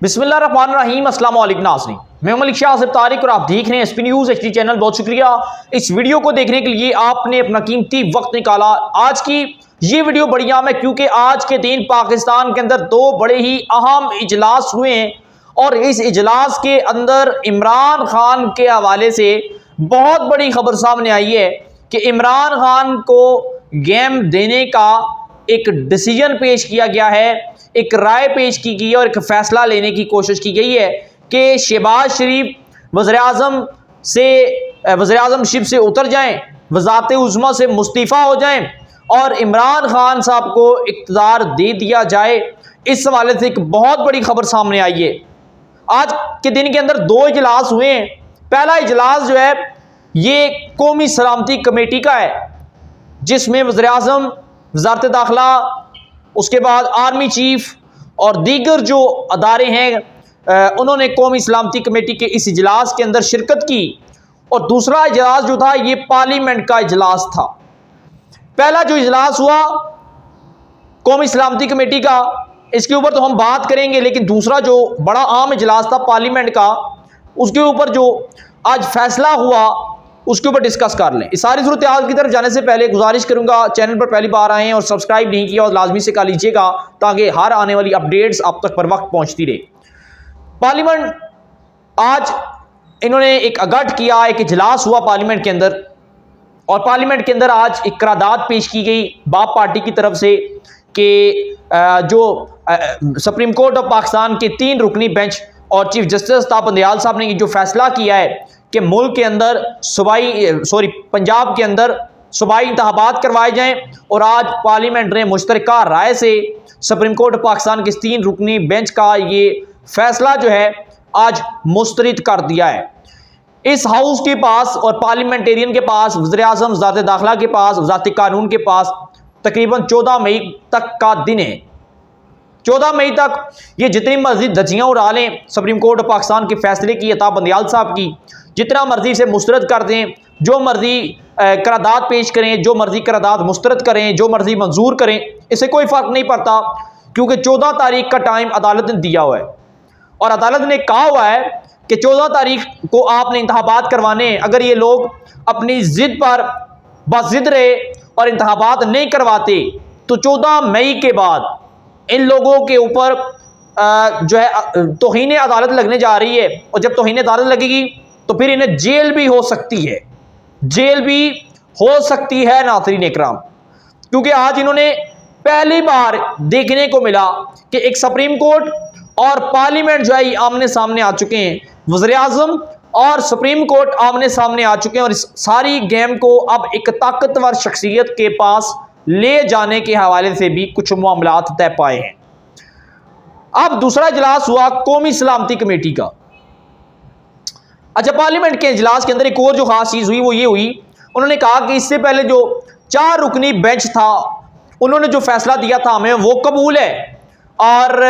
बिस्मिल्लाहिर्रहमानिर्रहीम। अस्सलाम वालेकुम नाज़रीन, मैं मलिक शाह आसिफ तारिक और आप देख रहे हैं एसपी न्यूज़ एचडी चैनल। बहुत शुक्रिया इस वीडियो को देखने के लिए, आपने अपना कीमती वक्त निकाला। आज की ये वीडियो बड़ी अहम है क्योंकि आज के दिन पाकिस्तान के अंदर दो बड़े ही अहम इजलास हुए हैं और इस इजलास के अंदर इमरान खान के हवाले से बहुत बड़ी खबर सामने आई है कि इमरान खान को गेम देने का एक डिसीजन पेश किया गया है, एक राय पेश की गई है और एक फैसला लेने की कोशिश की गई है कि शहबाज शरीफ वज़ीर-ए-आज़मशिप से उतर जाएं, वज़ारत उज़्मा से मुस्तीफ़ा हो जाएं और इमरान खान साहब को इक़्तिदार दे दिया जाए। इस हवाले से एक बहुत बड़ी खबर सामने आई है। आज के दिन के अंदर दो इजलास हुए हैं। पहला इजलास जो है ये कौमी सलामती कमेटी का है, जिसमें वज़ीर-ए-आज़म, वज़ारत दाखिला, उसके बाद आर्मी चीफ और दीगर जो अदारे हैं उन्होंने कौमी सलामती कमेटी के इस इजलास के अंदर शिरकत की। और दूसरा इजलास जो था ये पार्लियामेंट का इजलास था। पहला जो इजलास हुआ कौमी सलामती कमेटी का, इसके ऊपर तो हम बात करेंगे, लेकिन दूसरा जो बड़ा आम इजलास था पार्लियामेंट का, उसके ऊपर जो आज फैसला हुआ उसके ऊपर डिस्कस कर लें। इस सारी सूरत हाल की तरफ जाने से पहले गुजारिश करूंगा, चैनल पर पहली बार आए हैं और सब्सक्राइब नहीं किया और लाजमी से कर लीजिएगा ताकि हर आने वाली अपडेट्स आप तक पर वक्त पहुंचती रहे। पार्लियामेंट आज इन्होंने एक अगट किया, एक इजलास हुआ पार्लियामेंट के अंदर और पार्लियामेंट के अंदर आज एक करारदाद पेश की गई बाप पार्टी की तरफ से कि जो सुप्रीम कोर्ट ऑफ पाकिस्तान के 3 रुकनी बेंच और चीफ जस्टिस ताब बंदयाल साहब ने जो फैसला किया है कि मुल्क के अंदर पंजाब के अंदर सूबाई इंतखाबात करवाए जाएं और आज पार्लियामेंट ने मुश्तरका राय से सुप्रीम कोर्ट ऑफ पाकिस्तान के 3 रुकनी बेंच का ये फैसला जो है आज मुस्तरद कर दिया है। इस हाउस के पास और पार्लियामेंटेरियन के पास, वज़ीर-ए-आज़म, वज़ारत दाखिला के पास, वज़ारत कानून के पास तकरीबन 14 मई तक का दिन है। 14 मई तक ये जितनी मर्जी धज्जियाँ उड़ा लें सुप्रीम कोर्ट ऑफ पाकिस्तान के फैसले की, ताब बंदयाल साहब की, जितना मर्जी से मुस्तरद कर दें, जो मर्जी करारदाद पेश करें, जो मर्जी करारदाद मुस्तरद करें, जो मर्जी मंजूर करें, इससे कोई फ़र्क नहीं पड़ता क्योंकि 14 तारीख का टाइम अदालत ने दिया हुआ है और अदालत ने कहा हुआ है कि 14 तारीख को आपने इंतखाबात करवाने। अगर ये लोग अपनी ज़िद पर बज़िद रहे और इंतखाबात नहीं करवाते तो 14 मई के बाद इन लोगों के ऊपर जो है तौहीन अदालत लगने जा रही है और जब तौहीन अदालत लगेगी तो फिर इन्हें जेल भी हो सकती है, जेल भी हो सकती है नाज़रीन इकराम। क्योंकि आज इन्होंने पहली बार देखने को मिला कि एक सुप्रीम कोर्ट और पार्लियामेंट जो है आमने सामने आ चुके हैं, वज़ीर-ए-आज़म और सुप्रीम कोर्ट आमने सामने आ चुके हैं और इस सारी गेम को अब एक ताकतवर शख्सियत के पास ले जाने के हवाले से भी कुछ मामलात तय पाए हैं। अब दूसरा इजलास हुआ कौमी सलामती कमेटी का। अच्छा, पार्लियामेंट के इजलास के अंदर एक और जो खास चीज़ हुई वो ये हुई, उन्होंने कहा कि इससे पहले जो 4 रुकनी बेंच था उन्होंने जो फैसला दिया था हमें वो कबूल है और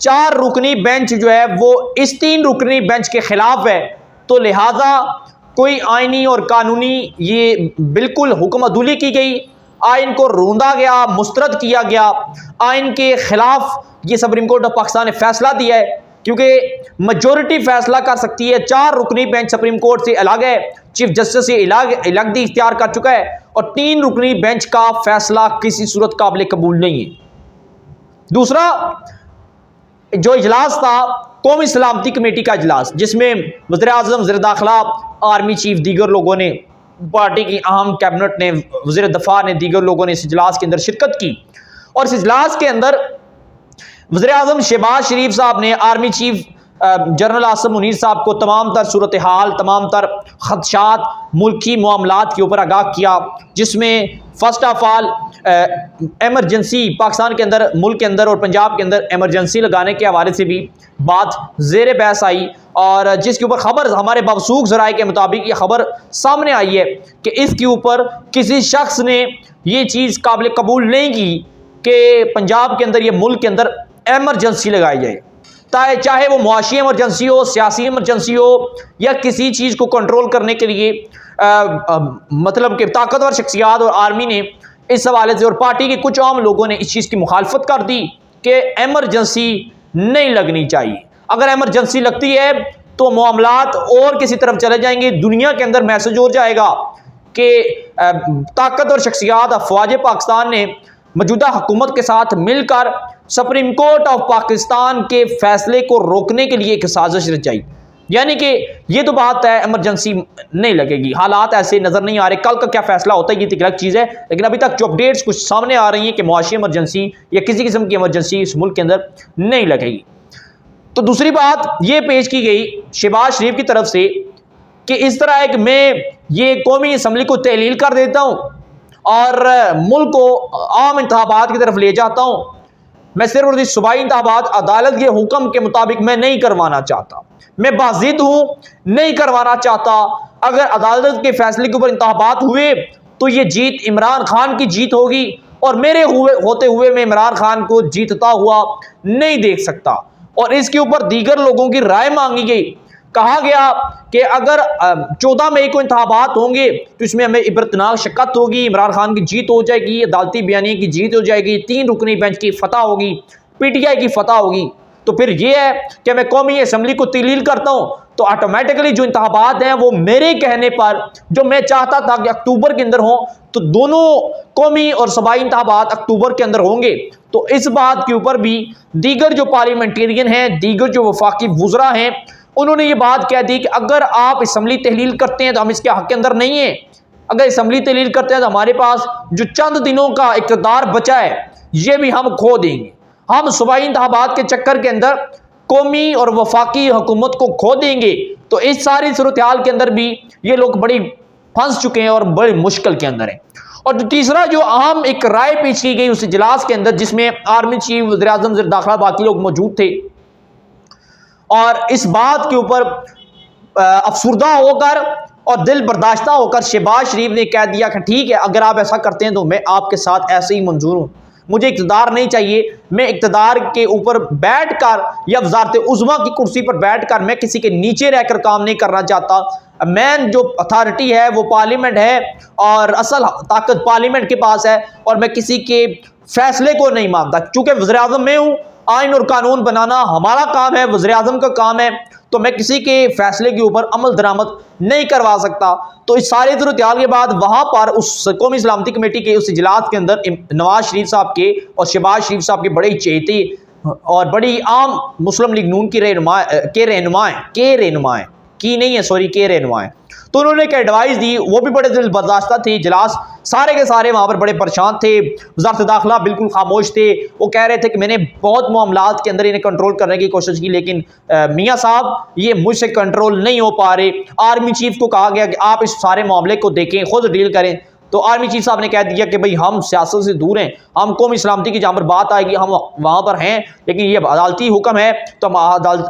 4 रुकनी बेंच जो है वो इस 3 रुकनी बेंच के खिलाफ है, तो लिहाजा कोई आइनी और कानूनी ये बिल्कुल हुक्म अदूली की गई, आइन को रोंदा गया, मुस्तरद किया गया, आइन के खिलाफ ये सुप्रीम कोर्ट ऑफ पाकिस्तान ने फैसला दिया है क्योंकि मेजॉरिटी फैसला कर सकती है। 4 रुकनी बेंच सुप्रीम कोर्ट से अलग है, चीफ जस्टिस से अलग इख्तियार कर चुका है और 3 रुकनी बेंच का फैसला किसी सूरत काबिल कबूल नहीं है। दूसरा जो इजलास था कौमी सलामती कमेटी का इजलास, जिसमें वज़ीर-ए-आज़म, वज़ीर दाखिला, आर्मी चीफ, दीगर लोगों ने, पार्टी की अहम कैबिनेट ने, वज़ीर दफा ने, दीगर लोगों ने इस इजलास के अंदर शिरकत की और इस इजलास के अंदर वज़ीर-ए-आज़म शहबाज शरीफ साहब ने army chief general Asim Munir साहब को तमाम तर सूरत हाल, तमाम तर खदशात, मुल्की मामलात के ऊपर आगाह किया, जिसमें first of all emergency Pakistan के अंदर, मुल्क के अंदर और पंजाब के अंदर एमरजेंसी लगाने के हवाले से भी बात ज़ेर बहस आई और जिसके ऊपर ख़बर हमारे मौसूक ज़राए के मुताबिक ये ख़बर सामने आई है कि इसके ऊपर किसी शख्स ने ये चीज़ काबिल कबूल नहीं की कि पंजाब के अंदर, ये मुल्क के अंदर एमरजेंसी लगाई जाए, चाहे वो मुआशी एमरजेंसी हो, सियासी एमरजेंसी हो या किसी चीज़ को कंट्रोल करने के लिए मतलब कि ताकतवर शख्सियात और आर्मी ने इस हवाले से और पार्टी के कुछ आम लोगों ने इस चीज़ की मुखालफत कर दी कि एमरजेंसी नहीं लगनी चाहिए। अगर एमरजेंसी लगती है तो मामलात और किसी तरफ चले जाएंगे, दुनिया के अंदर मैसेज हो जाएगा कि ताकत और शख्सियात अफवाज पाकिस्तान ने मौजूदा हुकूमत के साथ मिलकर सुप्रीम कोर्ट ऑफ पाकिस्तान के फैसले को रोकने के लिए एक साजिश रचाई। यानी कि ये तो बात है, इमरजेंसी नहीं लगेगी, हालात ऐसे नजर नहीं आ रहे, कल का क्या फैसला होता है ये तो अलग चीज़ है, लेकिन अभी तक जो अपडेट्स कुछ सामने आ रही हैं कि मुआशी इमरजेंसी या किसी किस्म की इमरजेंसी इस मुल्क के अंदर नहीं लगेगी। तो दूसरी बात ये पेश की गई शहबाज शरीफ की तरफ से कि इस तरह है कि मैं ये कौमी असम्बली को तहलील कर देता हूँ और मुल्क को आम इंतखाबात की तरफ ले जाता हूँ, मैं सिर्फ और सूबाई इंतखाबात अदालत के हुक्म के मुताबिक मैं नहीं करवाना चाहता, मैं बाजिद हूँ, नहीं करवाना चाहता। अगर अदालत के फैसले के ऊपर इंतखाबात हुए तो ये जीत इमरान खान की जीत होगी और मेरे होते हुए मैं इमरान खान को जीतता हुआ नहीं देख सकता। और इसके ऊपर दीगर लोगों की राय मांगी गई, कहा गया कि अगर 14 मई को इंतखाबात होंगे तो इसमें हमें इबरतनाक शिकत होगी, इमरान खान की जीत हो जाएगी, अदालती बयानिया की जीत हो जाएगी, 3 रुकनी बेंच की फतह होगी, PTI की फतह होगी। तो फिर यह है कि मैं कौमी असम्बली को तहलील करता हूं तो ऑटोमेटिकली जो इंतखाबात हैं वो मेरे कहने पर, जो मैं चाहता था कि अक्टूबर के अंदर हो, तो दोनों कौमी और सूबाई इंतखाबात अक्टूबर के अंदर होंगे। तो इस बात के ऊपर भी दीगर जो पार्लियामेंटेरियन हैं, दीगर जो वफाकी वुज़रा हैं, उन्होंने ये बात कह दी कि अगर आप असम्बली तहलील करते हैं तो हम इसके हक के अंदर नहीं है, अगर असम्बली तहलील करते हैं तो हमारे पास जो चंद दिनों का इक़्तिदार बचा है ये भी हम खो देंगे, हम सूबाई इंतखाबात के चक्कर के अंदर कौमी और वफाकी हुकूमत को खो देंगे। तो इस सारी सूरत हाल के अंदर भी ये लोग बड़ी फंस चुके हैं और बड़ी मुश्किल के अंदर हैं। और जो तीसरा जो अहम एक राय पेश की गई उस इजलास के अंदर, जिसमें आर्मी चीफ, वज़ीर आज़म, वज़ीर दाखिला, बाकी लोग मौजूद थे, और इस बात के ऊपर अफसुर्दा होकर और दिल बर्दाश्ता होकर शहबाज शरीफ ने कह दिया कि ठीक है, अगर आप ऐसा करते हैं तो मैं आपके साथ ऐसे ही मंजूर हूँ, मुझे इक़्तिदार नहीं चाहिए, मैं इक़्तिदार के ऊपर बैठकर या वज़ारत उज़्मा की कुर्सी पर बैठकर मैं किसी के नीचे रहकर काम नहीं करना चाहता। मैन जो अथॉरिटी है वो पार्लियामेंट है और असल ताकत पार्लियामेंट के पास है और मैं किसी के फैसले को नहीं मानता। चूँकि वज़ीर आज़म मैं हूँ, आइन और कानून बनाना हमारा काम है, वज़ीर आज़म का काम है, तो मैं किसी के फैसले के ऊपर अमल दरामद नहीं करवा सकता। तो इस सारे सूरत हाल के बाद वहाँ पर उस कौमी सलामती कमेटी के उस इजलास के अंदर नवाज शरीफ साहब के और शहबाज शरीफ साहब के बड़े चहेते और बड़ी आम मुस्लिम लीग नून की रहनुमाएं तो उन्होंने एक एडवाइस दी, वो भी बड़े दिल बर्दाश्ता थे। इजलास सारे के सारे वहाँ पर बड़े परेशान थे, वज़ारत दाखिला बिल्कुल खामोश थे, वो कह रहे थे कि मैंने बहुत मामलात के अंदर इन्हें कंट्रोल करने की कोशिश की लेकिन मियाँ साहब ये मुझसे कंट्रोल नहीं हो पा रहे। आर्मी चीफ को कहा गया कि आप इस सारे मामले को देखें, खुद डील करें, तो आर्मी चीफ साहब ने कह दिया कि भाई हम सियासत से दूर हैं, हम कौमी सलामती की जहाँ पर बात आएगी हम वहाँ पर हैं, लेकिन ये अदालती हुक्म है तो हम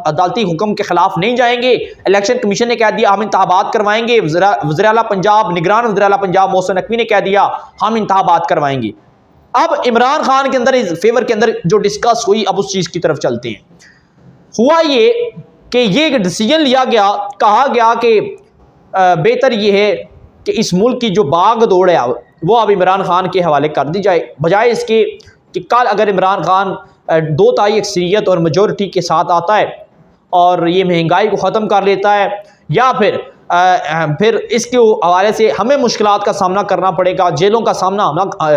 अदालती हुक्म के खिलाफ नहीं जाएंगे। इलेक्शन कमीशन ने कह दिया हम इंतखाबात करवाएंगे, वज़ीर आला पंजाब, निगरान वज़ीर आला पंजाब मोहसिन नकवी ने कह दिया हम इंतखाबात करवाएंगे। अब इमरान खान के अंदर इस फेवर के अंदर जो डिस्कस हुई, अब उस चीज़ की तरफ चलते हैं। हुआ ये कि ये डिसीजन लिया गया, कहा गया कि बेहतर ये है कि इस मुल्क की जो भाग दौड़ है वो अब इमरान खान के हवाले कर दी जाए, बजाय इसके कि कल अगर इमरान खान 2 तिहाई अक्सरियत और मेजॉरिटी के साथ आता है और ये महंगाई को ख़त्म कर लेता है, या फिर इसके हवाले से हमें मुश्किलात का सामना करना पड़ेगा, जेलों का सामना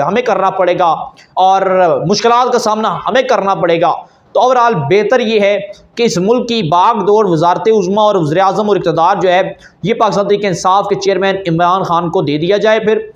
हमें करना पड़ेगा और मुश्किलात का सामना हमें करना पड़ेगा। तो ओवरऑल बेहतर ये है कि इस मुल्क की भाग दौड़ वज़ारत उज़्मा और वज़ीर आज़म और इक़्तिदार जो है ये पाकिस्तान तहरीक इंसाफ के चेयरमैन इमरान खान को दे दिया जाए। फिर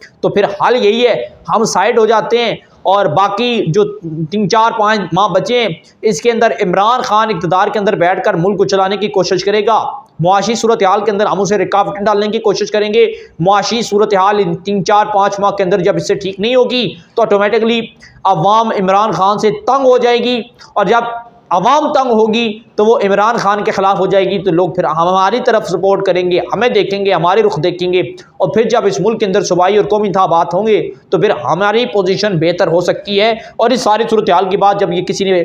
हल यही है, हम साइड हो जाते हैं और बाकी जो 3-4-5 माह बचे हैं इसके अंदर इमरान खान इक़्तिदार के अंदर बैठकर मुल्क को चलाने की कोशिश करेगा। मुआशी सूरत हाल के अंदर हम उसे रुकावटें डालने की कोशिश करेंगे। मुआशी सूरत हाल इन 3-4-5 माह के अंदर जब इससे ठीक नहीं होगी तो ऑटोमेटिकली अवाम इमरान खान से तंग हो जाएगी और जब अवाम तंग होगी तो वो इमरान खान के ख़िलाफ़ हो जाएगी, तो लोग फिर हमारी तरफ सपोर्ट करेंगे, हमें देखेंगे, हमारे रुख देखेंगे और फिर जब इस मुल्क के अंदर सूबाई और कौमी इंतखाबात होंगे तो फिर हमारी पोजीशन बेहतर हो सकती है। और इस सारी सूरत हाल के बाद जब ये किसी ने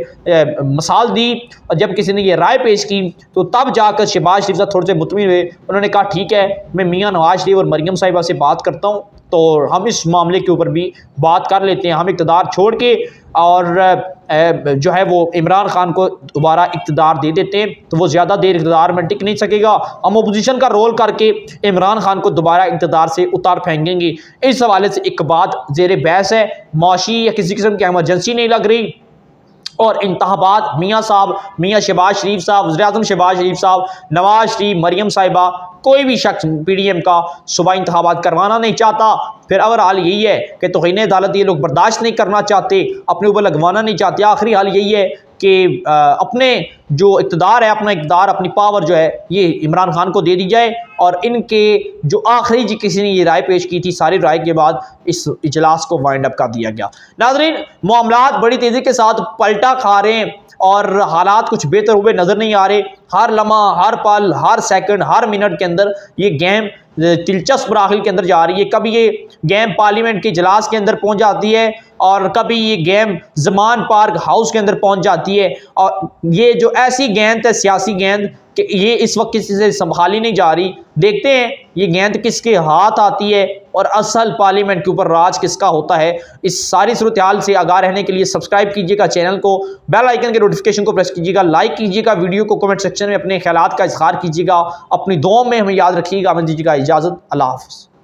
मिसाल दी और जब किसी ने ये राय पेश की तो तब जाकर शहबाज शरीफ साहब थोड़े से मुतमिन हुए, उन्होंने कहा ठीक है मैं मियाँ नवाज शरीफ और मरियम साहिबा से बात करता हूँ तो हम इस मामले के ऊपर भी बात कर लेते हैं। हम इक़्तिदार छोड़ के और जो है वो इमरान खान को दोबारा इक़्तिदार दे देते हैं तो वो ज़्यादा देर इक़्तिदार में टिक नहीं सकेगा। हम अपोजिशन का रोल करके इमरान खान को दोबारा इक़्तिदार से उतार फेंकेंगे। इस हवाले से एक बात ज़ेर बहस है, माशी या किसी किस्म की एमरजेंसी नहीं लग रही और इंतखाबात मियाँ साहब, मियाँ शहबाज शरीफ साहब, वज़ीर-ए-आज़म शहबाज शरीफ साहब, नवाज शरीफ, मरियम साहिबा, कोई भी शख्स PDM का सूबा इंतखाबात करवाना नहीं चाहता। फिर अगर हाल यही है कि तौहीन अदालत ये लोग बर्दाश्त नहीं करना चाहते, अपने ऊपर लगवाना नहीं चाहते, आखिरी हाल यही है कि अपने जो इक़्तिदार है, अपना इक़्तिदार, अपनी पावर जो है ये इमरान खान को दे दी जाए और इनके जो आखिरी जी किसी ने ये राय पेश की थी, सारी राय के बाद इस इजलास को वाइंड अप कर दिया गया। नाज़रीन, मामलात बड़ी तेज़ी के साथ पलटा खा रहे हैं और हालात कुछ बेहतर हुए नज़र नहीं आ रहे। हर लम्हा, हर पल, हर सेकंड, हर मिनट के अंदर ये गेम दिलचस्प मराहिल के अंदर जा रही है। कभी ये गेम पार्लियामेंट के इजलास के अंदर पहुंच जाती है और कभी ये गेम ज़मान पार्क हाउस के अंदर पहुंच जाती है और ये जो ऐसी गेंद है, सियासी गेंद, कि ये इस वक्त किसी से संभाली नहीं जा रही। देखते हैं ये गेंद किसके हाथ आती है और असल पार्लियामेंट के ऊपर राज किसका होता है। इस सारी सूरत हाल से आगाह रहने के लिए सब्सक्राइब कीजिएगा चैनल को, बेल आइकन के नोटिफिकेशन को प्रेस कीजिएगा, लाइक कीजिएगा, वीडियो को कमेंट सेक्शन में अपने ख्यालात का इजहार कीजिएगा, अपनी दुआओं में हमें याद रखिएगा। हमें दीजिएगा इजाज़त। अल्लाह हाफ़िज़।